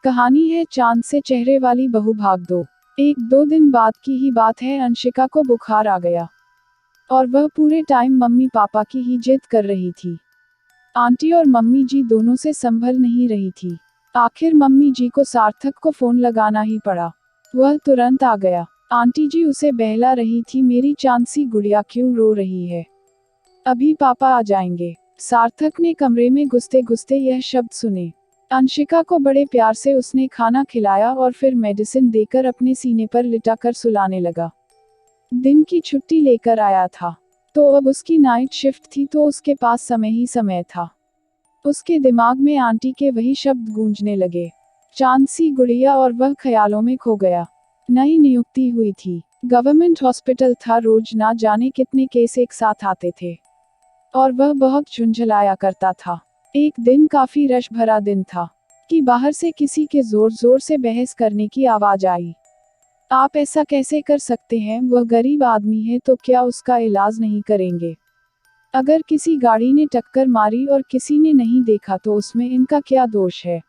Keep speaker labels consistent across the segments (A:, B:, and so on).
A: कहानी है चांद से चेहरे वाली बहू भाग दो। 1-2 दिन बाद की ही बात है, अंशिका को बुखार आ गया और वह पूरे टाइम मम्मी पापा की ही जिद कर रही थी। आंटी और मम्मी जी दोनों से संभल नहीं रही थी। आखिर मम्मी जी को सार्थक को फोन लगाना ही पड़ा। वह तुरंत आ गया। आंटी जी उसे बहला रही थी, मेरी चांद सी गुड़िया क्यों रो रही है, अभी पापा आ जाएंगे। सार्थक ने कमरे में घुसते घुसते यह शब्द सुने। अंशिका को बड़े प्यार से उसने खाना खिलाया और फिर मेडिसिन देकर अपने सीने पर लिटाकर सुलाने लगा। दिन की छुट्टी लेकर आया था, तो अब उसकी नाइट शिफ्ट थी, तो उसके पास समय ही समय था। उसके दिमाग में आंटी के वही शब्द गूंजने लगे, चांद सी गुड़िया, और वह ख्यालों में खो गया। नई नियुक्ति हुई थी, गवर्नमेंट हॉस्पिटल था, रोज ना जाने कितने केस एक साथ आते थे और वह बहुत झुंझलाया करता था। एक दिन काफी रश भरा दिन था कि बाहर से किसी के जोर जोर से बहस करने की आवाज आई। आप ऐसा कैसे कर सकते हैं, वह गरीब आदमी है, तो क्या उसका इलाज नहीं करेंगे? अगर किसी गाड़ी ने टक्कर मारी और किसी ने नहीं देखा तो उसमें इनका क्या दोष है?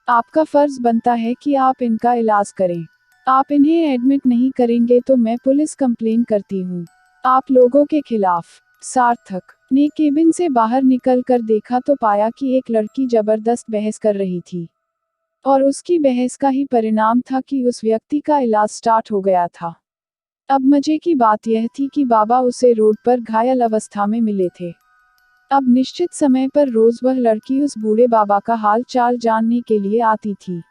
A: आपका फर्ज बनता है कि आप इनका इलाज करें। आप इन्हें एडमिट नहीं करेंगे तो मैं पुलिस कंप्लेन करती हूँ आप लोगों के खिलाफ। सार्थक ने केबिन से बाहर निकल कर देखा तो पाया कि एक लड़की जबरदस्त बहस कर रही थी और उसकी बहस का ही परिणाम था कि उस व्यक्ति का इलाज स्टार्ट हो गया था। अब मजे की बात यह थी कि बाबा उसे रोड पर घायल अवस्था में मिले थे। अब निश्चित समय पर रोज वह लड़की उस बूढ़े बाबा का हाल चाल जानने के लिए आती थी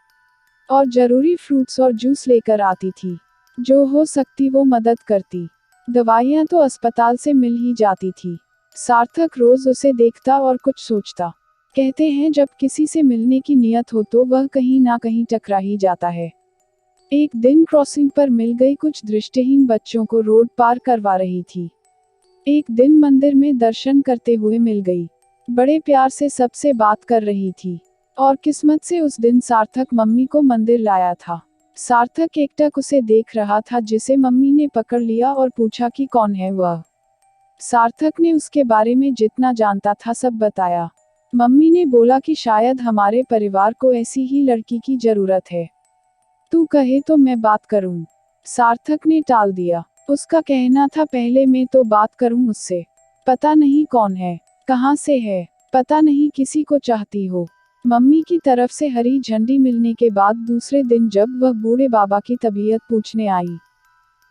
A: और जरूरी फ्रूट्स और जूस लेकर आती थी। जो हो सकती वो मदद करती। दवाइयाँ तो अस्पताल से मिल ही जाती थी। सार्थक रोज उसे देखता और कुछ सोचता। कहते हैं जब किसी से मिलने की नियत हो तो वह कहीं ना कहीं टकरा ही जाता है। एक दिन क्रॉसिंग पर मिल गई, कुछ दृष्टिहीन बच्चों को रोड पार करवा रही थी। एक दिन मंदिर में दर्शन करते हुए मिल गई, बड़े प्यार से सबसे बात कर रही थी और किस्मत से उस दिन सार्थक मम्मी को मंदिर लाया था। सार्थक एकटक उसे देख रहा था, जिसे मम्मी ने पकड़ लिया और पूछा कि कौन है वह। सार्थक ने उसके बारे में जितना जानता था सब बताया। मम्मी ने बोला कि शायद हमारे परिवार को ऐसी ही लड़की की जरूरत है, तू कहे तो मैं बात करूं। सार्थक ने टाल दिया। उसका कहना था पहले मैं तो बात करूं उससे, पता नहीं कौन है, कहां से है, पता नहीं किसी को चाहती हो। मम्मी की तरफ से हरी झंडी मिलने के बाद दूसरे दिन जब वह बूढ़े बाबा की तबीयत पूछने आई,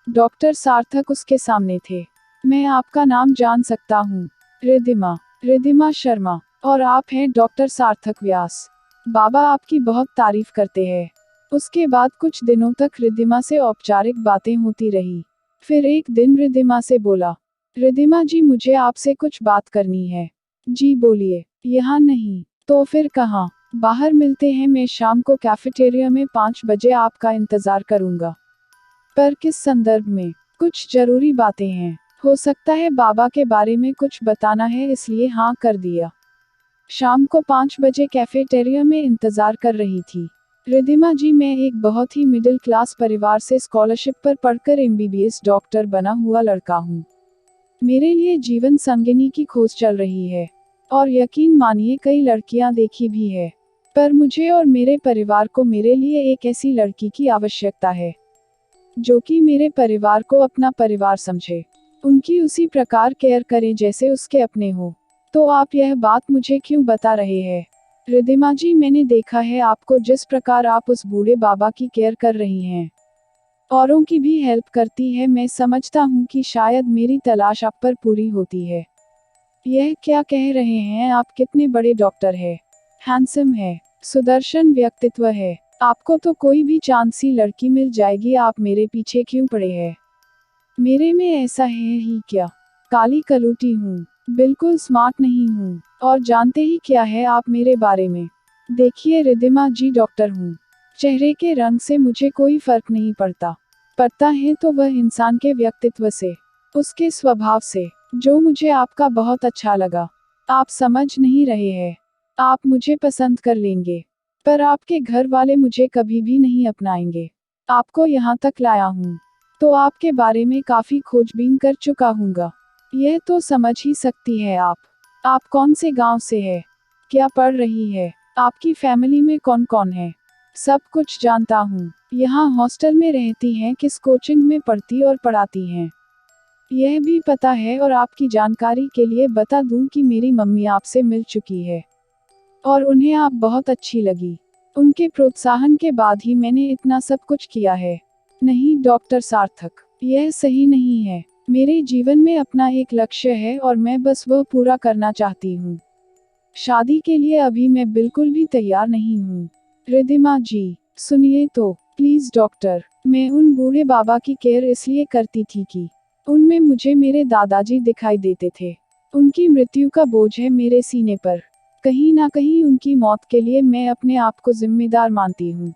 A: डॉक्टर सार्थक उसके सामने थे। मैं आपका नाम जान सकता हूँ? रिद्धिमा। रिद्धिमा शर्मा। और आप हैं डॉक्टर सार्थक व्यास। बाबा आपकी बहुत तारीफ करते हैं। उसके बाद कुछ दिनों तक रिद्धिमा से औपचारिक बातें होती रही। फिर एक दिन रिद्धिमा से बोला, रिद्धिमा जी मुझे आपसे कुछ बात करनी है। जी बोलिए। यहाँ नहीं तो फिर कहाँ? बाहर मिलते हैं, मैं शाम को कैफेटेरिया में 5 बजे आपका इंतजार करूंगा। पर किस संदर्भ में? कुछ जरूरी बातें हैं। हो सकता है बाबा के बारे में कुछ बताना है, इसलिए हाँ कर दिया। शाम को 5 बजे कैफेटेरिया में इंतजार कर रही थी। रिद्धिमा जी मैं एक बहुत ही मिडिल क्लास परिवार से स्कॉलरशिप पर पढ़कर एमबीबीएस डॉक्टर बना हुआ लड़का हूँ। मेरे लिए जीवन संगिनी की खोज चल रही है और यकीन मानिए कई लड़कियां देखी भी है, पर मुझे और मेरे परिवार को मेरे लिए एक ऐसी लड़की की आवश्यकता है जो कि मेरे परिवार को अपना परिवार समझे, उनकी उसी प्रकार केयर करे जैसे उसके अपने हो। तो आप यह बात मुझे क्यों बता रहे हैं? रिद्धिमा जी मैंने देखा है आपको, जिस प्रकार आप उस बूढ़े बाबा की केयर कर रही हैं, औरों की भी हेल्प करती है, मैं समझता हूँ कि शायद मेरी तलाश आप पर पूरी होती है। यह क्या कह रहे हैं आप? कितने बड़े डॉक्टर है, हैंडसम है, सुदर्शन व्यक्तित्व है, आपको तो कोई भी चांद सी लड़की मिल जाएगी, आप मेरे पीछे क्यों पड़े हैं? मेरे में ऐसा है ही क्या? काली कलूटी हूँ, बिल्कुल स्मार्ट नहीं हूँ, और जानते ही क्या है आप मेरे बारे में? देखिए रिद्धिमा जी डॉक्टर हूँ, चेहरे के रंग से मुझे कोई फर्क नहीं पड़ता। पड़ता है तो वह इंसान के व्यक्तित्व से, उसके स्वभाव से, जो मुझे आपका बहुत अच्छा लगा। आप समझ नहीं रहे हैं। आप मुझे पसंद कर लेंगे, पर आपके घर वाले मुझे कभी भी नहीं अपनाएंगे। आपको यहाँ तक लाया हूँ तो आपके बारे में काफी खोजबीन कर चुका हूँगा। यह तो समझ ही सकती है आप। आप कौन से गांव से है? क्या पढ़ रही है? आपकी फैमिली में कौन कौन है? सब कुछ जानता हूँ। यहाँ हॉस्टल में रहती हैं, किस कोचिंग में पढ़ती और पढ़ाती हैं। यह भी पता है, और आपकी जानकारी के लिए बता दूं कि मेरी मम्मी आपसे मिल चुकी है और उन्हें आप बहुत अच्छी लगी। उनके प्रोत्साहन के बाद ही मैंने इतना सब कुछ किया है। नहीं डॉक्टर सार्थक, यह सही नहीं है। मेरे जीवन में अपना एक लक्ष्य है और मैं बस वह पूरा करना चाहती हूँ। शादी के लिए अभी मैं बिल्कुल भी तैयार नहीं हूँ। रिद्धिमा जी, सुनिए तो, प्लीज डॉक्टर, मैं उन बूढ़े बाबा की केयर इसलिए करती थी कि उनमें मुझे मेरे दादाजी दिखाई देते थे। उनकी मृत्यु का बोझ है मेरे सीने पर। कहीं ना कहीं उनकी मौत के लिए मैं अपने आप को जिम्मेदार मानती हूँ।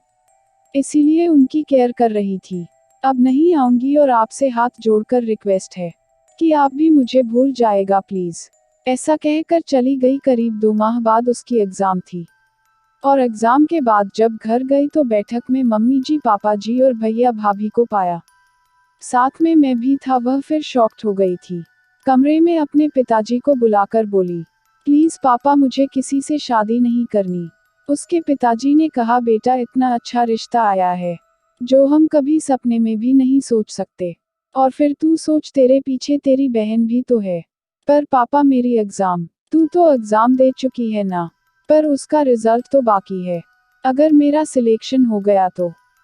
A: इसीलिए उनकी केयर कर रही थी। अब नहीं आऊंगी और आपसे हाथ जोड़कर रिक्वेस्ट है कि आप भी मुझे भूल जाएगा प्लीज। ऐसा कहकर चली गई। करीब 2 माह बाद उसकी एग्जाम थी और एग्जाम के बाद जब घर गई तो बैठक में मम्मी जी, पापा जी और भैया भाभी को पाया। साथ में मैं भी था। वह फिर शॉक्ड हो गई थी। कमरे में अपने पिताजी को बुलाकर बोली, प्लीज पापा, मुझे किसी से शादी नहीं करनी। उसके पिताजी ने कहा, बेटा, इतना अच्छा रिश्ता आया है जो हम कभी सपने में भी नहीं सोच सकते। और फिर तू सोच, तेरे पीछे तेरी बहन भी तो है। पर पापा, मेरी एग्जाम, तू तो एग्जाम दे चुकी है ना, पर उसका रिजल्ट तो बाकी है। अगर मेरा सिलेक्शन हो गया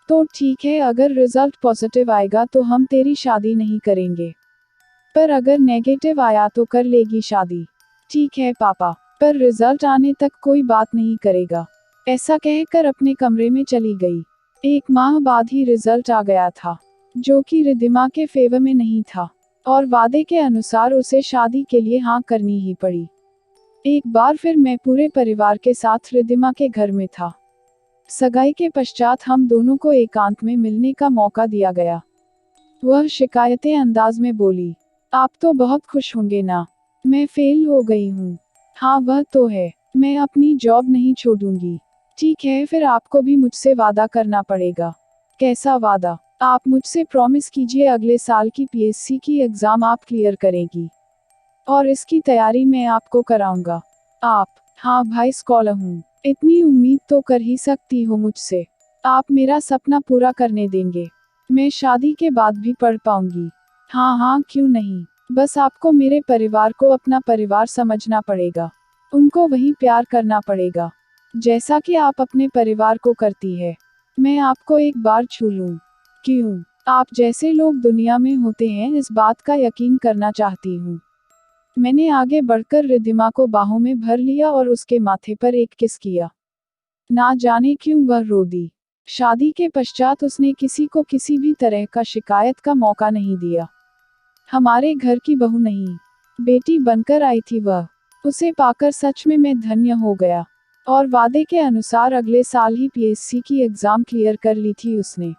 A: तो ठीक है, अगर रिजल्ट पॉजिटिव आएगा तो हम तेरी शादी नहीं करेंगे, पर अगर नेगेटिव आया तो कर लेगी शादी। ठीक है पापा, पर रिजल्ट आने तक कोई बात नहीं करेगा। ऐसा कहकर अपने कमरे में चली गई। 1 माह बाद ही रिजल्ट आ गया था, जो कि रिद्धिमा के फेवर में नहीं था और वादे के अनुसार उसे शादी के लिए हाँ करनी ही पड़ी। एक बार फिर मैं पूरे परिवार के साथ रिद्धिमा के घर में था। सगाई के पश्चात हम दोनों को एकांत में मिलने का मौका दिया गया। वह शिकायते अंदाज में बोली, आप तो बहुत खुश होंगे ना, मैं फेल हो गई हूँ। हाँ वह तो है, मैं अपनी जॉब नहीं छोड़ूंगी। ठीक है, फिर आपको भी मुझसे वादा करना पड़ेगा। कैसा वादा? आप मुझसे प्रॉमिस कीजिए अगले साल की पीएससी की एग्जाम आप क्लियर करेगी और इसकी तैयारी मैं आपको कराऊंगा। आप? हाँ भाई, स्कॉलर हूँ, इतनी उम्मीद तो कर ही सकती हो मुझसे। आप मेरा सपना पूरा करने देंगे। मैं शादी के बाद भी पढ़ पाऊंगी। हाँ हाँ, क्यों नहीं। बस आपको मेरे परिवार को अपना परिवार समझना पड़ेगा। उनको वही प्यार करना पड़ेगा जैसा कि आप अपने परिवार को करती है। मैं आपको एक बार छू लूं। क्यों? आप जैसे लोग दुनिया में होते हैं, इस बात का यकीन करना चाहती हूँ। मैंने आगे बढ़कर रिद्धिमा को बाहों में भर लिया और उसके माथे पर एक किस किया। ना जाने क्यों वह रो दी। शादी के पश्चात उसने किसी को किसी भी तरह का शिकायत का मौका नहीं दिया। हमारे घर की बहू नहीं, बेटी बनकर आई थी वह। उसे पाकर सच में मैं धन्य हो गया। और वादे के अनुसार अगले साल ही पीएससी की एग्जाम क्लियर कर ली थी उसने।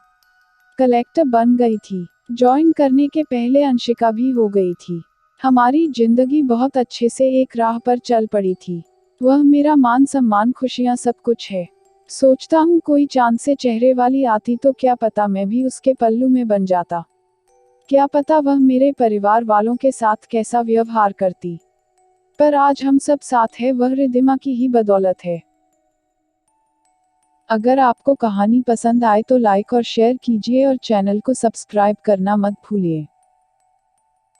A: कलेक्टर बन गई थी। ज्वाइन करने के पहले अंशिका भी हो गई थी। हमारी जिंदगी बहुत अच्छे से एक राह पर चल पड़ी थी। वह मेरा मान सम्मान, खुशियां, सब कुछ है। सोचता हूँ कोई चांद से चेहरे वाली आती तो क्या पता मैं भी उसके पल्लू में बन जाता। क्या पता वह मेरे परिवार वालों के साथ कैसा व्यवहार करती। पर आज हम सब साथ हैं, वह रिद्धिमा की ही बदौलत है। अगर आपको कहानी पसंद आए तो लाइक और शेयर कीजिए और चैनल को सब्सक्राइब करना मत भूलिए।